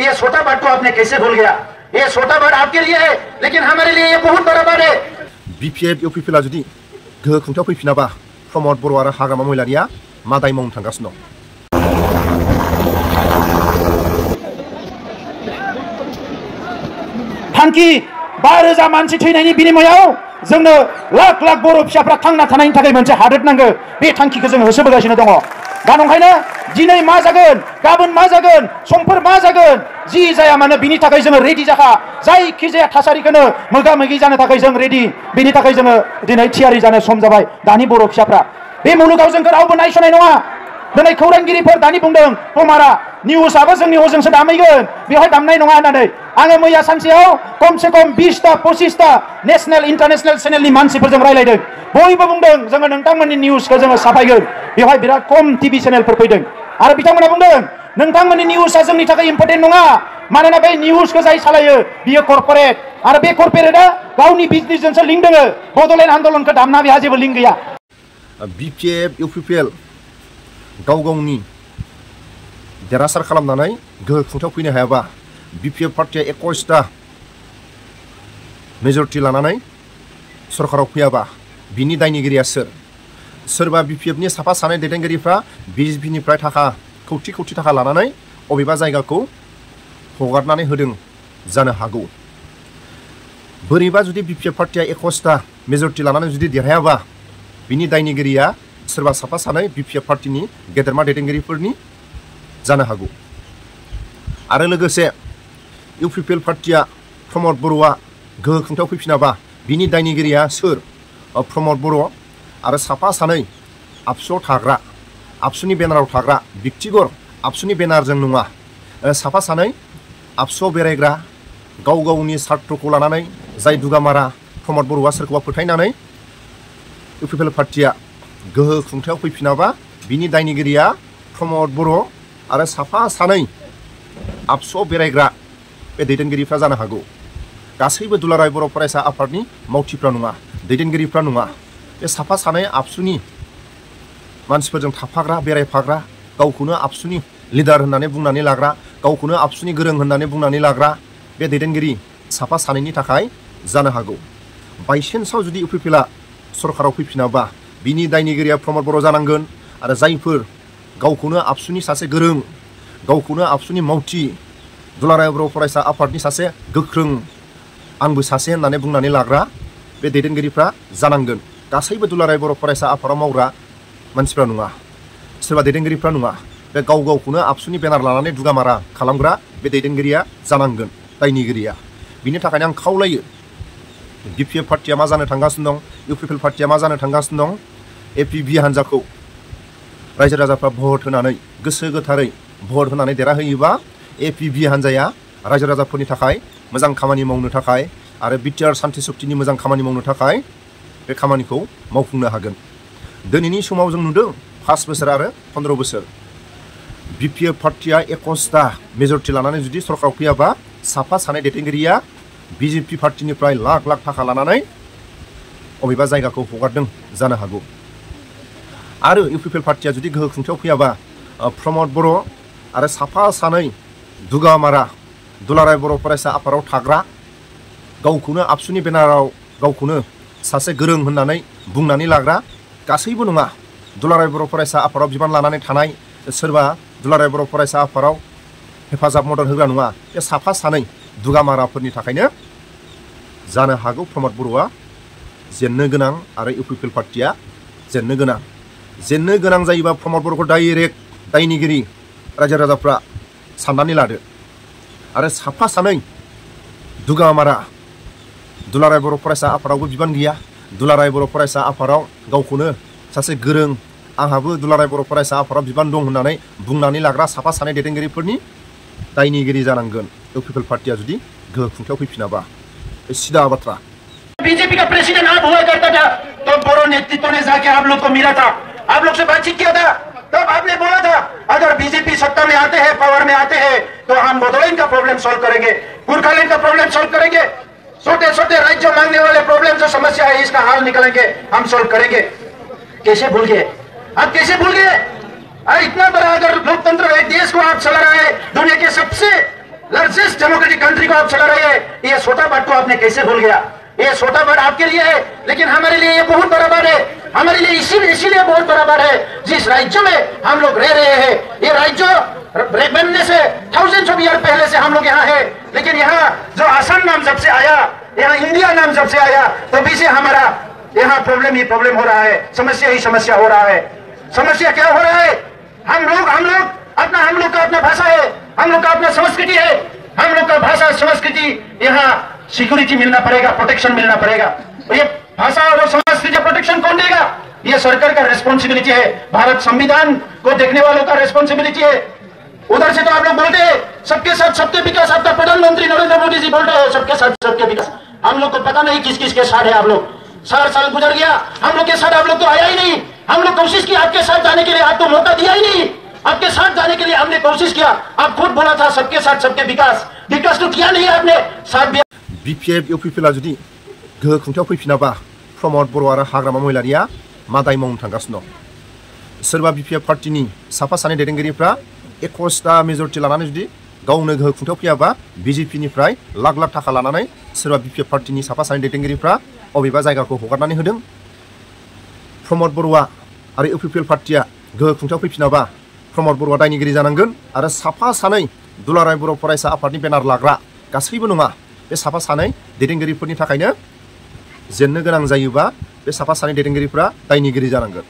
ये छोटा बात तो आपने कैसे भूल गया? ये छोटा बात आपके लिए है, लेकिन हमारे लिए ये बहुत बड़ा बात है। BPF UPPL जुदि गोहो खुंथायाव फैफिनाबा प्रमद बर' आरो हाग्रामा महिलारिया मा दाय मावनो थांगासिनो दं? थांखि 5,000 मानसि थैनायनि बिनिमयाव जोंनो लाख लाख बर' फिसाफ्रा थांना थानायनि थाखाय मोनसे हादोर नांगौ। बे थांखिखौ जों होसोबोगासिनो दङ। दा नंखायनो दिनै मा जागोन, गाबोन मा जागोन, समफोर मा जागोन, जि जाया मानो बिनि थाखाय जोङो रेडि जाखा। जायखिजाया थासारिखौनो मोगा मोगि जानो थाखाय जों रेडि। बेनि थाखाय जोङो दिनै थियारि जानो सम जाबाय। दानि बर' फिसाफ्रा बे मुलुगाव जोंखौ रावबो नायस'नाय नङा। दिनै खौरांगिरिफोर दानि बुंदों टमारा निउसआबो जोंनि हजोंसो दामहैगोन, बेवहाय दामनाय नङा होननानै। आङो मैया सानसेयाव खमसे खम 20टा 25टा नेशनेल इन्टारनेशनेल चेनेलनि मानसिफोरजों रायलायदों। बयबो बुंदों जोङो नोंथांमोननि निउसखौ जोङो साफायगोन। बेवहाय बिराद खम टिभि चेनेलफोर फैदों आरो बिथांमोना बुंदों नोंथांमोननि निउसआ जोंनि थाखाय इम्पर्टेन्ट नङा, मानोना बे निउसखौ जाय सालायो बियो कर्परेट, आरो बे कर्परेटआ गावनि बिजनेसजोंसो लिंक दङ। बड'लेण्ड आन्दलनखौ दामना बेहा जेबो लिंक गैया। BPF UPPL गाव गावनि देरहासार खालामनानै गोहो खुंथायाव फैनो हायाबा, BPF पार्टिया 21टा मेजरिटि लानानै सरकाराव फैयाबा बिनि दायनिगिरिया सोर? सोरबा BPFनि साफा सानै दैदेनगिरिफ्रा BJPनिफ्राय कौटि कौटि थाखा लानानै अबेबा जायगाखौ हगारनानै होदों जानो हागौ। बोरैबा जुदि BPF पार्टिया 21टा मेजरिटि लानानै जुदि देरहायाबा बिनि दायनिगिरिया सोरबा साफा सानै BPF पार्टिनि गेदेरमा दैदेनगिरिफोरनि जानो हागौ। आरो लोगोसे UPPL पार्टिया प्रमद बर'आ गोहो खुंथायाव फैफिनाबा बिनि दायनिगिरिया सोर? प्रमद बर' आरो साफा सानै आबसुआव थाग्रा, आबसुनि बेनाराव थाग्रा बिक्तिगर, आबसुनि बेनारजों नङा, साफा सानै आबसुआव बेरायग्रा, गाव गावनि सार्थखौ लानानै जाय दुगामारा प्रमद बर'आ सोरखौबा फोथायनानै UPPL पार्टिया गोहो खुंथायाव फैफिनाबा बिनि दायनिगिरिया प्रमद बर' आरो साफा सानै आबसुआव बेरायग्रा बे दैदेनगिरिफ्रा जानो हागौ। गासैबो दुलाराय बर' फरायसा आफादनि मावथिफ्रा नङा, दैदेनगिरिफ्रा नङा। बे साफा सानै आबसुनि मानसिफोरजों थाफाग्रा, बेरायफाग्रा, गावखौनो आबसुनि लिडार होननानै बुंनानै लाग्रा, गावखौनो आबसुनि गोरों होननानै बुंनानै लाग्रा बे दैदेनगिरि साफा सानैनि थाखाय जानो हागौ। बायसेन्सआव जुदि UPPLआ सरकाराव फैफिनाबा बिनि दायनिगिरिया प्रमद बर' जानांगोन। आरो जायफोर गावखौनो आबसुनि सासे गोरों, गावखौनो आबसुनि मावथि, दुलाराय बर' फरायसा आफादनि सासे गोख्रों, आंबो सासे होननानै बुंनानै लाग्रा बे दैदेनगिरिफ्रा जानांगोन। गासैबो दुलाराय बर' फरायसा आफादाव मावग्रा मानसिफ्रा नङा, सोरबा दैदेनगिरिफ्रा नङा। बे गाव गावखौनो आबसुनि बेनार लानानै दुगामारा खालामग्रा बे दैदेनगिरिया जानांगोन, दायनिगिरिया। बिनि थाखायनो आं खावलायो BPF पार्टिया मा जानो थांगासिनो दं, UPPL पार्टिया मा जानो थांगासिनो दं, APB हान्जाखौ रायजो राजाफ्रा भट होनानै गोसो गोथारै भट होनानै देरहाहोयोबा APB हान्जाया रायजो राजाफोरनि थाखाय मोजां खामानि मावनो थाखाय आरो बिटिआर सान्थि सक्तिनि मोजां खामानि मावनो थाखाय बे खामानिखौ मावफुंनो हागोन। दिनैनि समाव जों नुदों 5 बोसोर आरो 15 बोसोर BPF पार्टिया 21टा मेजरिटि लानानै जुदि सरकाराव फैयाबा साफा सानै दैदेनगिरिया BJP पार्टिनिफ्राय लाख लाख थाखा लानानै अबेबा जायगाखौ हगारदों जानो हागौ। आरो UPPL पार्टिया जुदि गोहो खुंथायाव फैयाबा प्रमद बर' आरो साफा सानै दुगामारा दुलाराय बर' फरायसा आफादाव थाग्रा, गावखौनो आबसुनि बेनाराव गावखौनो सासे गोरों होननानै बुंनानै लाग्रा, गासैबो नङा। दुलाराय बर' फरायसा आफादाव बिबान लानानै थानाय, सोरबा दुलाराय बर' फरायसा आफादाव हेफाजाब मदद होग्रा नङा। बे साफा सानै दुगामाराफोरनि थाखायनो जानो हागौ प्रमद बर'आ जेननो गोनां आरो UPPL पार्टिया जेननो गोनां। जेननो गोनां जायोबा प्रमद बर'खौ डाइरेक्ट दायनिगिरि रायजो राजाफ्रा साननानै लादो। आरो साफा सानै दुगामारा दुलाराय बर' फरायसा आफादावबो बिबान गैया, दुलाराय बर' फरायसा आफादाव गावखौनो सासे गोरों, आंहाबो दुलाराय बर' फरायसा आफादाव बिबान दं होननानै बुंनानै लाग्रा साफा सानै दैदेनगिरिफोरनि दायनिगिरि जानांगोन UPPL पार्टिया जुदि गोहो खुंथायाव फैफिनाबा। सीधा बाथ्रा। बीजेपी का प्रेसिडेंट आप हुआ करता था तो बोरो नेतृत्व ने जाके आप लोग को मिला था, आप लोग से बातचीत किया था, तब आपने बोला था अगर बीजेपी सत्ता में आते हैं, पावर में आते हैं तो हम बडौलेंड का प्रॉब्लम सॉल्व करेंगे, गोरखालैंड का प्रॉब्लम सॉल्व करेंगे, छोटे छोटे राज्य मांगने वाले प्रॉब्लम जो समस्या है इसका हल निकालेंगे, हम सॉल्व करेंगे। कैसे भूल गए आप? कैसे भूल गए? इतना बड़ा अगर लोकतंत्र है, देश को आप चला रहे हैं, दुनिया के सबसे डेमोक्रेटिक कंट्री को आप चला रहे हैं, ये छोटा बात को आपने कैसे भूल गया? ये छोटा बात आपके लिए है, लेकिन हमारे लिए ये बहुत बड़ा बात है। हमारे लिए इसीलिए बहुत बड़ा बात है, जिस राज्य में हम लोग रह रहे हैं, ये राज्य बनने से थाउजेंड्स ऑफ ईयर पहले से हम लोग यहाँ है, लेकिन यहाँ जो आसाम नाम जब से आया, यहाँ इंडिया नाम जब से आया, तो पीछे हमारा यहाँ प्रॉब्लम ही प्रॉब्लम हो रहा है, समस्या ही समस्या हो रहा है। समस्या क्या हो रहा है? हम लोग का अपना भाषा है, हम लोग का अपना संस्कृति है, हम लोग का भाषा संस्कृति यहाँ सिक्योरिटी मिलना पड़ेगा, प्रोटेक्शन मिलना पड़ेगा। तो ये भाषा और संस्कृति प्रोटेक्शन कौन देगा? ये सरकार का रेस्पॉन्सिबिलिटी है, भारत संविधान को देखने वालों का रेस्पॉन्सिबिलिटी है। उधर से तो आप लोग बोलते हैं सबके साथ सबके विकास, आपका प्रधानमंत्री नरेंद्र मोदी जी बोल रहे हैं सबके साथ सबके विकास। हम लोग को पता नहीं किस किस के साथ है आप लोग। 4 साल गुजर गया, हम लोग के साथ आप लोग तो आया ही नहीं। हम लोग कोशिश की आपके साथ जाने के लिए, आपको मौका दिया ही नहीं। आपके साथ जाने के लिए हमने कोशिश किया, आप खुद बोला था सबके साथ सबके विकास, विकास तो किया नहीं आपने। साथ BPF UPPL जुदि गोहो खुंथायाव फैफिनाबा प्रमद बर' आरो हाग्रामा महिलारिया मा दाय मावनो थांगासिनो दं? सोरबा BPF पार्टीनि साफा सानै दैदेनगिरिफ्रा 21टा मेजरिटि लानानै जुदि गावनो गोहो खुंथायाव फैयाबा BJP निफ्राय लाख लाख थाखा लानानै सोरबा BPF पार्टीनि साफा सानै दैदेनगिरिफ्रा अबेबा जायगाखौ हगारनानै होदों। प्रमद बर'आ आरो UPPL पार्टीया गोहो खुंथायाव फैफिनाबा प्रमद बर'आ दायनिगिरि जानांगोन आरो साफा सानै दुलाराय बर' फरायसा आफादनि बेनार लाग्रा गासैबो नङा, बे साफा सानै दैदेनगिरिफोरनि थाखायनो जेननो गोनां जायोबा बे साफा सानै दैदेनगिरिफ्रा दायनिगिरि जानांगोन।